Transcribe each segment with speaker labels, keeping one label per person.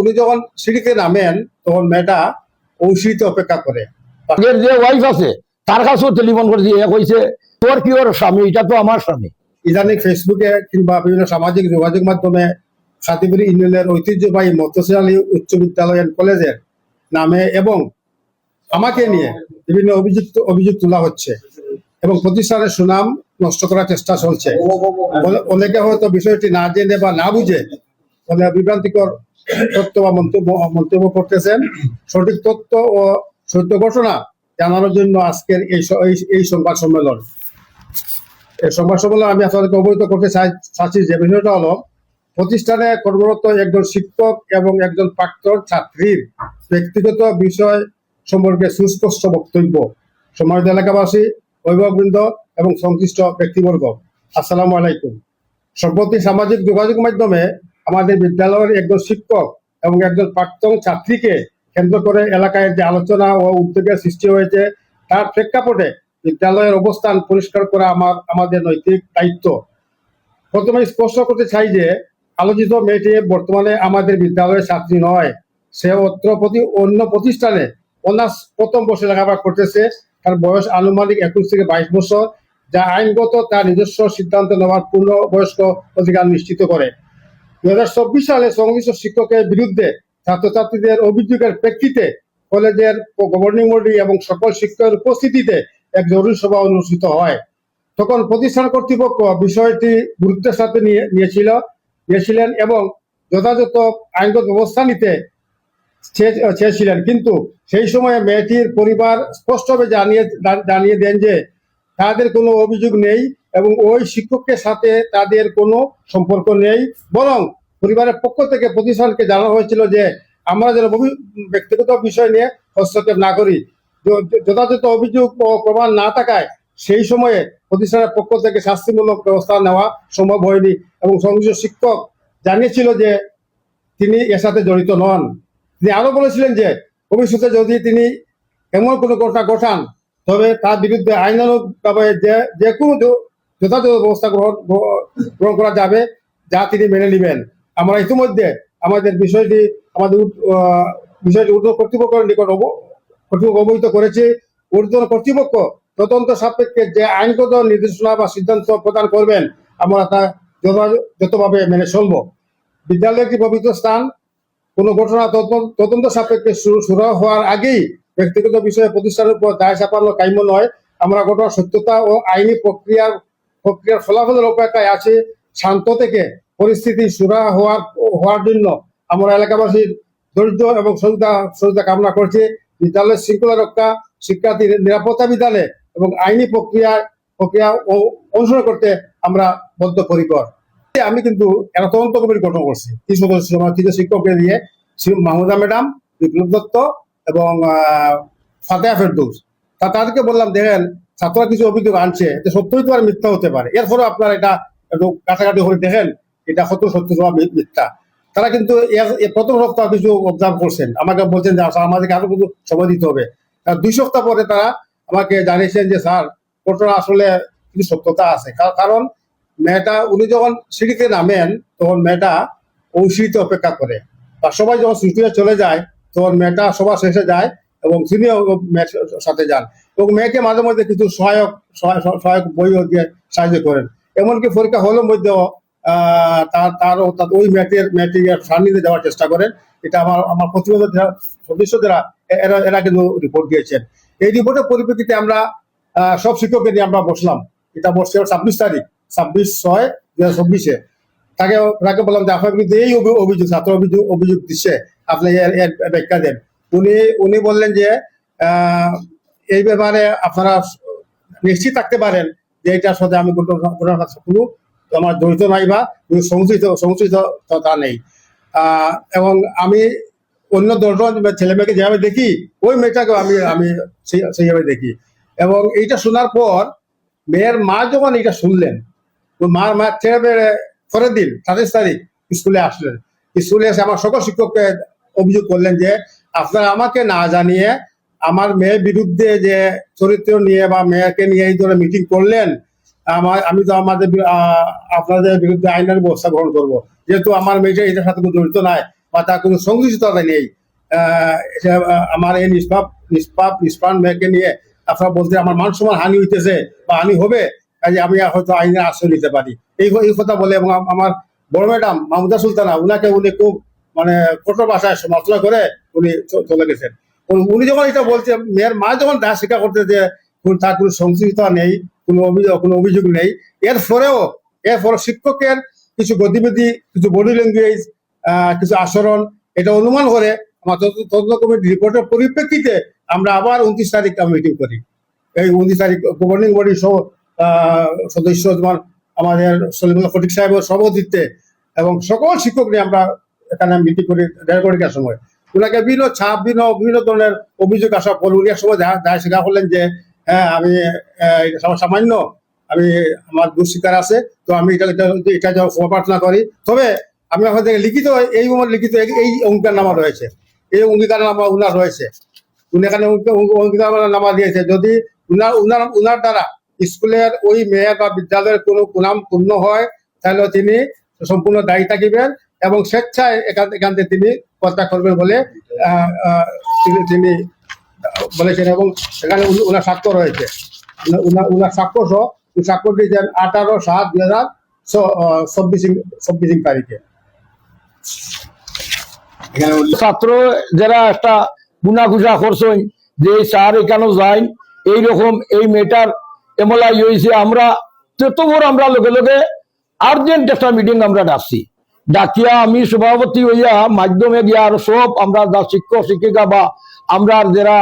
Speaker 1: উনি যখন সিঁড়িতে নামেন তখন মেয়েটা ওই সিঁড়িতে অপেক্ষা করে।
Speaker 2: আগের যে ওয়াইফ আছে তার কাছেও টেলিফোন করেছি, এ কইছে তোর কি ওর স্বামী, এটা তো আমার স্বামী।
Speaker 1: ইদানিং ফেসবুকে কিংবা বিভিন্ন সামাজিক যোগাযোগ মাধ্যমে সাতিপুর ইউনিয়নের ঐতিহ্যবাহী মতসির আলী উচ্চ বিদ্যালয় এন্ড কলেজের নামে এবং আমাকে নিয়ে বিভিন্ন অভিযোগ তোলা হচ্ছে এবং প্রতিষ্ঠানের সুনাম নষ্ট করার চেষ্টা চলছে। অনেকে হয়তো বিষয়টি না জেনে বা না বুঝে বিভ্রান্তিকর তথ্য বা মন্তব্য করতেছেন। সঠিক তথ্য ও সত্য ঘটনা জানানোর জন্য আজকের এই সংবাদ সম্মেলন। এই সংবাদ সম্মেলন আমি আপনাদেরকে অবহিত করতে চাচ্ছি যে বিষয়টা হলো, প্রতিষ্ঠানে কর্মরত একজন শিক্ষক এবং একজন প্রাক্তন ছাত্রীর ব্যক্তিগত বিষয় সম্পর্কে সুস্পষ্ট বক্তব্য। সম্মানিত এলাকাবাসী, অভিভাবকবৃন্দ এবং সংশ্লিষ্ট ব্যক্তিবর্গ, আসসালামু আলাইকুম। সম্প্রতি সামাজিক যোগাযোগ মাধ্যমে আমাদের বিদ্যালয়ের একজন শিক্ষক এবং একজন প্রাক্তন ছাত্রীকে কেন্দ্র করে এলাকায় যে আলোচনা ও উদ্যোগের সৃষ্টি হয়েছে, তার প্রেক্ষাপটে বিদ্যালয়ের অবস্থান পরিষ্কার করা আমাদের নৈতিক দায়িত্ব। প্রথমে স্পষ্ট করতে চাই যে আলোচিত মেয়েটি বর্তমানে আমাদের বিদ্যালয়ের ছাত্রী নয়। সে অন্য প্রতিষ্ঠানে অনার্স প্রথম বর্ষে লেখাপড়া করতেছে। তার বয়স আনুমানিক 21 থেকে 22 বছর, যা আইনগত তার নিজস্ব সিদ্ধান্ত নেওয়ার পূর্ণ বয়স্ক অধিকার নিশ্চিত করে। 2024 সালে সংশ্লিষ্ট শিক্ষকের বিরুদ্ধে ছাত্রছাত্রীদের অভিযোগের প্রেক্ষিতে কলেজের গভর্নিং বডি এবং সকল শিক্ষকের উপস্থিতিতে এক জরুরি সভা অনুষ্ঠিত হয়। তখন প্রতিষ্ঠান কর্তৃপক্ষ বিষয়টি গুরুত্বের সাথে নিয়েছিলেন এবং যথাযথ আইনগত ব্যবস্থা নিতে চেয়েছিলেন, কিন্তু সেই সময়ে মেয়েটির পরিবার স্পষ্টভাবে জানিয়ে দেন যে তাদের কোনো অভিযোগ নেই এবং ওই শিক্ষকের সাথে তাদের কোনো সম্পর্ক নেই, বরং পরিবারের পক্ষ থেকে প্রতিষ্ঠানকে জানানো হয়েছিল যে আমরা যেন ব্যক্তিগত বিষয় নিয়ে হস্তক্ষেপ না করি। যথাযথ অভিযোগ ও প্রমাণ না থাকায় সেই সময়ে প্রতিষ্ঠানের পক্ষ থেকে শাস্তিমূলক ব্যবস্থা নেওয়া সম্ভব হয়নি এবং সংশ্লিষ্ট শিক্ষক জানিয়েছিল যে তিনি এর সাথে জড়িত নন। তিনি আরো বলেছিলেন যে ভবিষ্যতে যদি তিনি এমন কোনো ঘটনা ঘটান তবে তার বিরুদ্ধে আইনানুগভাবে যে কোনো যথাযথ ব্যবস্থা গ্রহণ করা যাবে, যা তিনি মেনে নেবেন। আমরা ইতিমধ্যে আমাদের বিষয়টি ঊর্ধ্ব কর্তৃপক্ষের নিকট অবহিত করেছি। ঊর্ধ্ব কর্তৃপক্ষ তদন্ত সাপেক্ষে যে আইনগত নির্দেশনা বা সিদ্ধান্ত প্রদান করবেন আমরা তা যথাযথভাবে মেনে চলব। বিদ্যালয় একটি পবিত্র স্থান। কোনো ঘটনা তদন্ত সাপেক্ষে শুরু হওয়ার আগেই ব্যক্তিগত বিষয়ে প্রতিষ্ঠানের উপর দায় চাপানো কাম্য নয়। আমরা ঘটনার সত্যতা ও আইনি প্রক্রিয়ার ফলাফলের অপেক্ষায় আছি। শান্ত থেকে পরিস্থিতি সুরা হওয়ার জন্য আমরা এলাকাবাসীর ধৈর্য এবং সহযোগিতা কামনা করছি। বিদ্যালয়ের শৃঙ্খলা রক্ষা, শিক্ষার্থীর নিরাপত্তা বিধানে এবং আইনি প্রক্রিয়া অনুসরণ করতে আমরা বদ্ধপরিকর। আমি কিন্তু একটা তদন্ত কমিটি গঠন করছি 30 শিক্ষককে দিয়ে, মাহমুদা ম্যাডাম, বিপ্লব দত্ত এবং ফাতেহা ফেরদৌস। তাদেরকে বললাম, দেখেন ছাত্ররা কিছু অভিযোগ আনছে, সত্যই তো আর মিথ্যা হতে পারে, এরপরে আপনারা এটা একটু কাটাকাটি করে দেখেন এটা সত্য মিথ্যা। তারা কিন্তু প্রথম সপ্তাহ কিছু অবজার্ভ করছেন, আমাকে বলছেন যে আমাদেরকে আরো কিছু সময় দিতে হবে। 2 সপ্তাহ পরে তারা আমাকে জানিয়েছেন যে স্যার ঘটনা আসলে কিছু সত্যতা আছে। কারণ মেয়েটা উনি যখন সিঁড়িতে নামেন তখন মেয়েটা ওই সিঁড়িতে অপেক্ষা করে, আর সবাই যখন সিঁড়িতে চলে যায় তখন মেয়েটা সবার শেষে যায় এবং তিনিও মেয়ের সাথে যান এবং মেয়েকে মাঝে মধ্যে কিছু সহায়ক বই দিয়ে সাহায্য করেন। এমনকি পরীক্ষা হলের মধ্যেও তার ওই মেয়েটির সান্নিধ্যে যাওয়ার চেষ্টা করেন। এটা আমার প্রতিবেদক সদস্যরা এরা কিন্তু রিপোর্ট দিয়েছেন। এই রিপোর্টের পরিপ্রেক্ষিতে আমরা সব শিক্ষককে নিয়ে আমরা বসলাম। এটা বসছে 26 তারিখ, 26/6/2024। তাকে বললাম যে আপনার কিন্তু এই অভিযোগ ছাত্র অভিযোগ দিচ্ছে, আপনি এর ব্যাখ্যা দেন। উনি বললেন যে এই ব্যাপারে আপনারা নিশ্চিত থাকতে পারেন যে এটার সাথে আমি ঘটনার কোনো আমার জড়িত নাই বা সংশ্লিষ্টতা নেই। এবং আমি অন্য 10 জন ছেলে মেয়েকে যেভাবে দেখি ওই মেয়েটাকে আমি সেইভাবে দেখি। এবং এইটা শোনার পর মেয়ের মা যখন এটা শুনলেন, মা ছেড়ে পরের দিন 27 তারিখ স্কুলে আসলেন। স্কুলে এসে আমার সকল শিক্ষককে অভিযোগ করলেন যে আপনারা আমাকে না জানিয়ে আমার মেয়ের বিরুদ্ধে যে চরিত্র নিয়ে বা মেয়েকে নিয়ে এই ধরনের মিটিং করলেন, আমি তো আপনাদের বিরুদ্ধে আইনের ব্যবস্থা গ্রহণ করবো, যেহেতু আমার মেয়েটা এটার সাথে জড়িত নাই। বা তার কোনো সংশ্লিষ্টতা নেই। আমার এই নিষ্পাপ মেয়েকে নিয়ে আপনারা বলতে আমার মান সম্মান হানি হইতেছে বা হানি হবে, কাজে আমি হয়তো আইনের আশ্রয় নিতে পারি, এই কথা বলে। এবং আমার বড় ম্যাডাম মাহমুদা সুলতানা, উনি খুব মানে কঠোর ভাষায় সমালোচনা করে উনি চলে গেছেন। উনি যখন এটা বলছে, মেয়ের মা যখন দায় স্বীকার করতে যে তার কোনো সংশ্লিষ্টতা নেই, কোনো অভিযোগ নেই, এরপরে শিক্ষকের কিছু গতিবিধি, কিছু বডি ল্যাঙ্গুয়েজ, কিছু আচরণ, এটা অনুমান করে আমার তদন্ত কমিটির রিপোর্টের পরিপ্রেক্ষিতে আমরা আবার 29 তারিখ মিটিং করি। এই 29 তারিখ গভর্নিং বডি সদস্য আমাদের সলিমুল্লাহ ফটিক সাহেবের সভাপতিত্বে এবং সকল শিক্ষক নিয়ে আমরা এখানে মিটিং করি 1.5 ঘন্টার সময়। ওনাকে বিভিন্ন ধরনের অভিযোগ আসার পর উনি এক সময় দায় স্বীকার করলেন যে হ্যাঁ, আমি সামান্য আমার দোষ স্বীকার আছে, তো আমি এটা ক্ষমা প্রার্থনা করি। তবে আমি আপনাদের লিখিত এই অঙ্গীকারনামা রয়েছে, এই অঙ্গীকারনামা উনার রয়েছে। উনি এখানে অঙ্গীকারনামা দিয়েছে, যদি উনার দ্বারা স্কুলের ওই মেয়ে বা বিদ্যালয়ের কোনো কুনাম পূর্ণ হয়, তাহলে তিনি সম্পূর্ণ দায়ী থাকিবেন এবং স্বেচ্ছায় এখান থেকে তিনি পদত্যাগ করবেন বলে তিনি বলেছেন। এবং সেখানে উনার স্বাক্ষর রয়েছে, উনার স্বাক্ষর সহ স্বাক্ষর দিয়েছেন 18/7/2024 তারিখে।
Speaker 2: ছাত্র যারা একটা গুনাগুজা করছেন যে স্যার এখানে যাই, এইরকম এই মেয়েটার এমলাই হয়েছে, আমরা ততবার আমরা লগে লগে আর্জেন্ট একটা মিটিং আমরা ডাকিয়া আমি সভাপতি হইয়া মাধ্যমে গিয়া আর সব আমরা শিক্ষক শিক্ষিকা বা আমরা যারা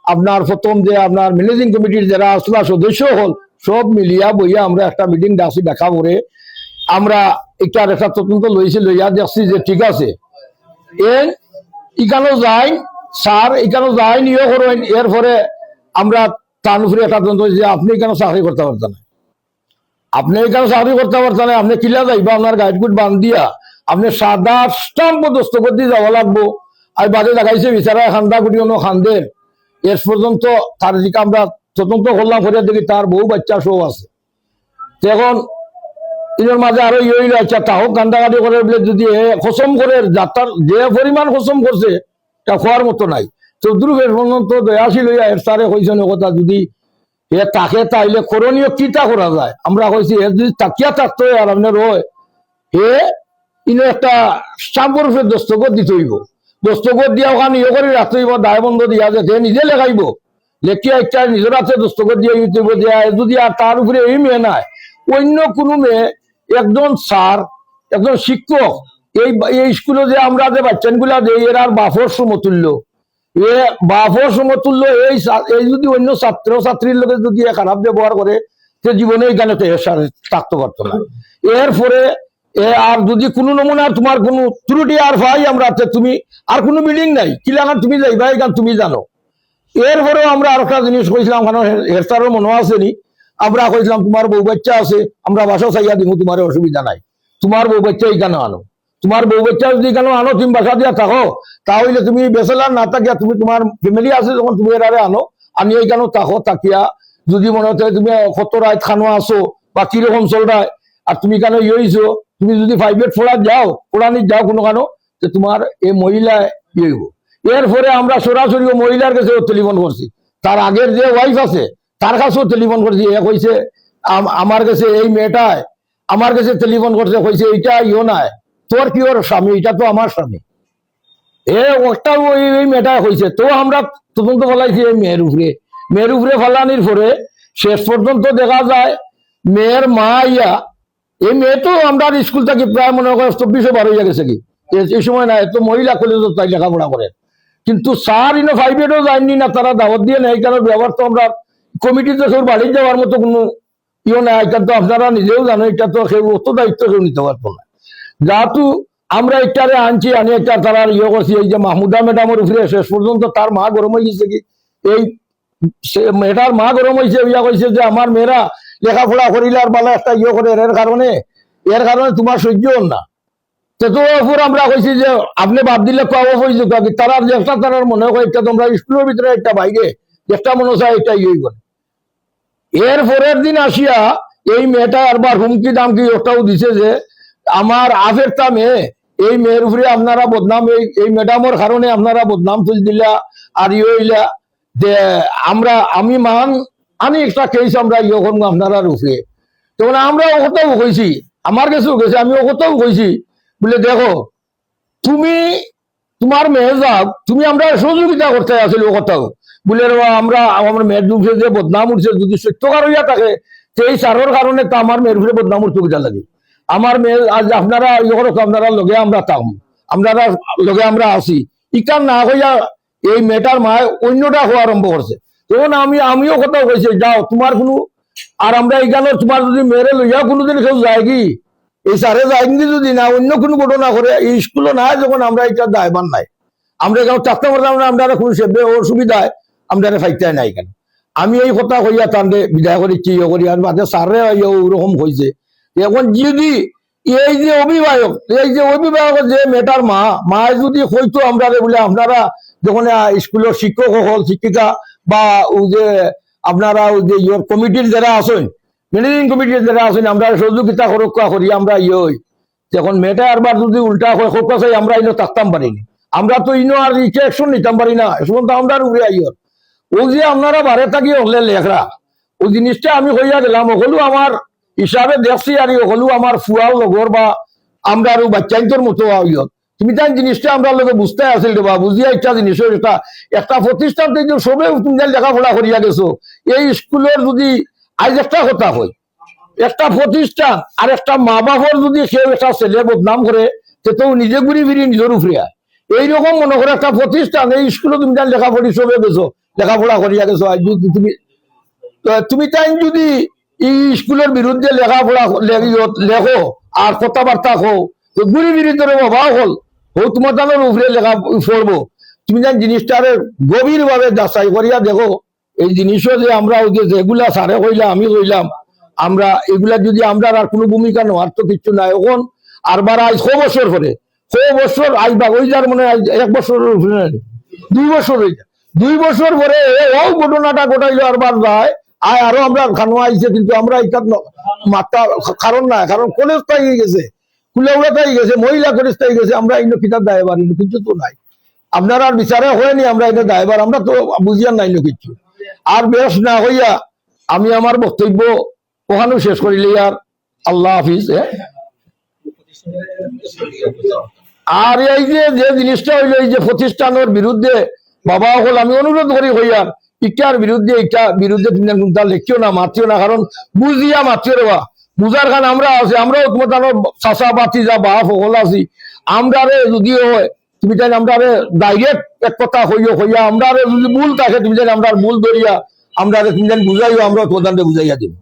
Speaker 2: আপনার প্রথম যে আপনার ম্যানেজিং কমিটির যারা আসলা সদস্য হল, সব মিলিয়া বইয়া আমরা একটা মিটিং দেখা করে আমরা এটার একটা তদন্ত লইয়া দেখছি যে ঠিক আছে, এখানেও যাই স্যার, এখানেও যাই নিয়ে করেন। এরপরে আমরা তার উপরে একটা তদন্ত যে আপনি কেন চাকরি করতে পারতেন, আপনি এখানে চাকরি করতে পারতেন, আপনি কিলা যাইবা আপনার গাইডগুড বান দিয়া আপনি সাদা স্টাম্প দস্তখত দিয়ে যাওয়া লাগবো। আর বাদে দেখাইছে বিচারা খান্দা গুটি খান্দের। এর পর্যন্ত তার দিকে আমরা তদন্ত করলাম, করে দেখি তার বউ বাচ্চা সব আছে। এখন এর মাঝে আরো ইয়ে আচ্ছা তাও কান্দাকাটি করে বলে যদি খসম করে যাত্রার যে পরিমাণ খসম করছে তা খোয়ার মতো নাই। চৌধুরী পর্যন্ত দয়াশীল হইয়া এর সারে কইছেন কথা, যদি এ তাকে তাইলে করণীয় কিটা করা যায়। আমরা কইছি এর যদি তাকিয়া থাকতো আর আপনার হয় ইনো একটা স্টাম্পের উপরে দস্তখত দিতে হইব, দস্তখত দিয়া ওখানে ইয়ে করে রাখতে হইব, দায় বন্ধ দিয়া যে নিজে লেখাইব, লেখিয়া একটা নিজের হাতে দস্তখত দিয়ে দিতে হইব। যদি আর তার উপরে এই মেয়ে নাই, অন্য কোনো মেয়ে, একজন স্যার, একজন শিক্ষক, এই স্কুলে যে আমরা যে বাচ্চাগুলা দেই এর আর বাফর সমতুল্য, বাফর সমতুল্য। এই যদি অন্য ছাত্র ছাত্রীর লোকের যদি খারাপ ব্যবহার করে, সে জীবনে এখানে থাকতে পারতো না। এরপরে আর যদি কোনো নমুনা তোমার কোনো ত্রুটি আর ভাই আমরা তুমি আর কোনো বিল্ডিং নাই কিলানা তুমি যাইবা, এখান তুমি জানো। এরপরেও আমরা আর একটা জিনিস কইছিলাম, কারণ হেরস্টারও মনে আসেনি, আমরা কইছিলাম তোমার বউ বাচ্চা আছে, আমরা বাসা চাইয়া দিব, তোমার অসুবিধা নাই, তোমার বউ বাচ্চা এখানে আনো, তোমার বউ বাচ্চা যদি এখানে আনো, তুমি বাসা দিয়া থাকো, তাহলে তুমি বেচেলার না থাকিয়া তুমি তোমার ফ্যামিলি আছে যখন তুমি এর আনো, আমি এইখানেও থাকো, থাকিয়া যদি মনে হচ্ছে তুমি কত রাত খানো আসো বা কিরকম চলরায়, আর তুমি কেন ইয়েছো, তুমি যদি প্রাইভেট পড়ানি যাও কোনো কেন, যে তোমার এই মহিলা ইয়েব। এরপরে আমরা সরাসরি মহিলার কাছে টেলিফোন করছি, তার আগের যে ওয়াইফ আছে তার কাছেও টেলিফোন করছি। এ কইছে আমার কাছে এই মেয়েটায় আমার কাছে টেলিফোন করছে, কইছে এইটা ইও নাই, তোর কি ওর স্বামী, এটা তো আমার স্বামী। একটা এই মেয়েটা হয়েছে। তো আমরা তদন্ত ফলাইছি এই মেয়ের উপরে ফালানির পরে শেষ পর্যন্ত দেখা যায় মেয়ের মা ইয়া, এই মেয়ে তো আমরা স্কুল থাকি প্রায় মনে হয় 24 হয়ে গেছে কি এই সময় না, এত মহিলা কলেজ তাই লেখাপড়া করে, কিন্তু স্যার ইনো 5 যায়নি না, তারা দাওয়াত দিয়ে নেই, কারণ ব্যবহার তো আমরা কমিটিতে কেউ বাড়ি যাওয়ার মতো কোনো ইয়ে নাই। এটা তো আপনারা নিজেও জানো, এটা তো কেউ অত দায়িত্ব কেউ নিতে পারতো না। যেহেতু আমরা একটারে আনছি, আনি একটা তারা ইয়ে করছি, এই যে মাহমুদা ম্যাডামের উপরে শেষ পর্যন্ত তার মা গরম হয়ে গেছে কি, এই মেয়েটার মা গরম হয়েছে, ইয়া কইছে যে আমার মেয়েরা লেখাপড়া করিলে আর বালা একটা ইয়ে করে, এর কারণে তোমার সহ্য হল না। তো আমরা কইছি যে আপনি বাদ দিলে পাবো হয়েছে, তারা একটা তার মনে হয় একটা তোমরা স্কুলের ভিতরে একটা বাইরে একটা মনে হয় এটা ইয়ে করে। এর পরের দিন আসিয়া এই মেয়েটা আরবার হুমকি দামকি ওটাও দিছে যে আমার আফেরটা মেয়ে এই মেয়ের উপরে আপনারা বদনাম, এই ম্যাডামের কারণে আপনারা বদনাম তুল দিলা আর ইয়ে হইলা যে আমি আনি একটা কেস আমরা ইয়ে করবো আপনারা রূপে। তখন আমরা ও কথাও কইছি, আমার কাছেও গেছে, আমি ও কথাও কইছি বলে দেখো তুমি তোমার মেয়ে যাক, তুমি আমরা সহযোগিতা করতে আসলে ও কথাও বলে আমরা আমার মেয়ের দুঃখে যে বদনাম উঠছে যদি সত্যকার হইয়া থাকে সেই সারের কারণে তো আমার মেয়ের উপরে বদনাম উঠতে বুঝা লাগে। আমার মেয়ে আজ আপনারা ইয়ে করো, আপনারা লগে আমরা থাম, আপনারা লগে আমরা আসি, ইকার না হইয়া এই মেয়েটার মায় অন্যটা হওয়া আরম্ভ করছে। তখন আমিও কথা কইছি যাও তোমার কোনো আর আমরা এখানে তোমার যদি মেয়েরে লইয়া কোনোদিন কেউ যায় কি এই সারে যায় কিন্তু যদি না অন্য কোনো ঘটনা করে এই স্কুলে না যখন আমরা এটা দায়বান নাই, আমরা এখানে চাকতে পারতাম না, আমরা কোনো সেবে অসুবিধায় আমরা ফাইতে নাই কেন। আমি এই কথা কইয়া তান্ডে বিদায় করি কি করি আর বাদে সারে ওরকম হয়েছে। এখন যদি এই যে অভিভাবক যে মেয়েটার মা যদি হইতো আমরা বলে আপনারা যখন স্কুলের শিক্ষক হল শিক্ষিকা বা ওই যে আপনারা ওই যে ইয়োর কমিটির যারা আছেন ম্যানেজিং কমিটির যারা আছেন আমরা সহযোগিতা করক্কা করি আমরা ইয়ে যখন মেয়েটা আরবার যদি উল্টা হয় হোক চাই আমরা ইনো থাকতাম পারিনি, আমরা তো ইনো আর ইচ্ছে অ্যাকশন নিতাম পারি না, এখন তো আমরা উড়ে আইয়র ও যে আপনারা বারে থাকি হলে লেখরা ওই জিনিসটা আমি হইয়া গেলাম ওগুলো আমার হিসাবে দেখছি আর ওগুলো আমার ফুয়াও লগর বা আমরা আরো বাচ্চাইন্তর মতো ইয়ত তুমি তাই জিনিসটা আমরা লোকে বুঝতে আসিল বা বুঝিয়া একটা জিনিস একটা প্রতিষ্ঠান থেকে সবে তুমি লেখাপড়া করিয়া গেছো এই স্কুলের যদি আজ একটা কথা হয় একটা প্রতিষ্ঠান আর একটা মা বাবার যদি কেউ একটা ছেলে বদনাম করে সেটাও নিজে ঘুরি ফিরি নিজের উপরে এইরকম মনে করে একটা প্রতিষ্ঠান এই স্কুলে তুমি তাই লেখাপড়ি সবে গেছো লেখাপড়া করিয়া গেছো আজ তুমি তাই যদি এই স্কুলের বিরুদ্ধে লেখাপড়া লেখো আর কথাবার্তা হো ঘুরি ফিরি ধরে বাবা হল ও তোমার তাদের উপরে লেখা পড়বো তুমি যেন জিনিসটারে গভীর ভাবে যাচাই করিয়া দেখো এই জিনিসও যে আমরা ওই যে যেগুলা সারে কইলাম আমি কইলাম আমরা এগুলা যদি আমরা আর কোনো ভূমিকা নেওয়ার তো কিছু নাই। এখন আরবার আজ 6 বছর পরে 6 বছর আজ বা ওই যার মনে হয় 1 বছরের উপরে 2 বছর হয়ে যায় 2 বছর পরে ও ঘটনাটা ঘটাইলো আরবার যায় আরো আমরা খানো আইছে কিন্তু আমরা এটা মাত্রা কারণ না কারণ কলেজ তাই গেছে কুলেউড়া তাই গেছে মহিলা কলেজ তাই গেছে আমরা ইনো কিতাব দায়বার কিছু তো নাই আপনার আর বিচারে হয়নি আমরা এটা দায়বার আমরা তো বুঝিয়ার নাই কিছু আর বেশ না হইয়া আমি আমার বক্তব্য ওখানেও শেষ করিলে আর আল্লাহ হাফিজ। আর এই যে জিনিসটা হইলো এই যে প্রতিষ্ঠানের বিরুদ্ধে বাবা হল আমি অনুরোধ করি হইয়ার ইটার বিরুদ্ধে তুমি লেখিও না মাতিও না কারণ বুঝিয়া মাতিও রে বা বুঝার কারণ আমরা আছি আমরাও তোমার চাষা বাতি যা বাপ হল আছি আমরা যদি হয় তুমি জানি আমরা ডাইরেক্ট এক কথা হইয়া আমরা যদি ভুল থাকে তুমি জানি আমরা ভুল ধরিয়া আমরা তুমি জানি বুঝাইও আমরা প্রধানকে বুঝাইয়া দিব।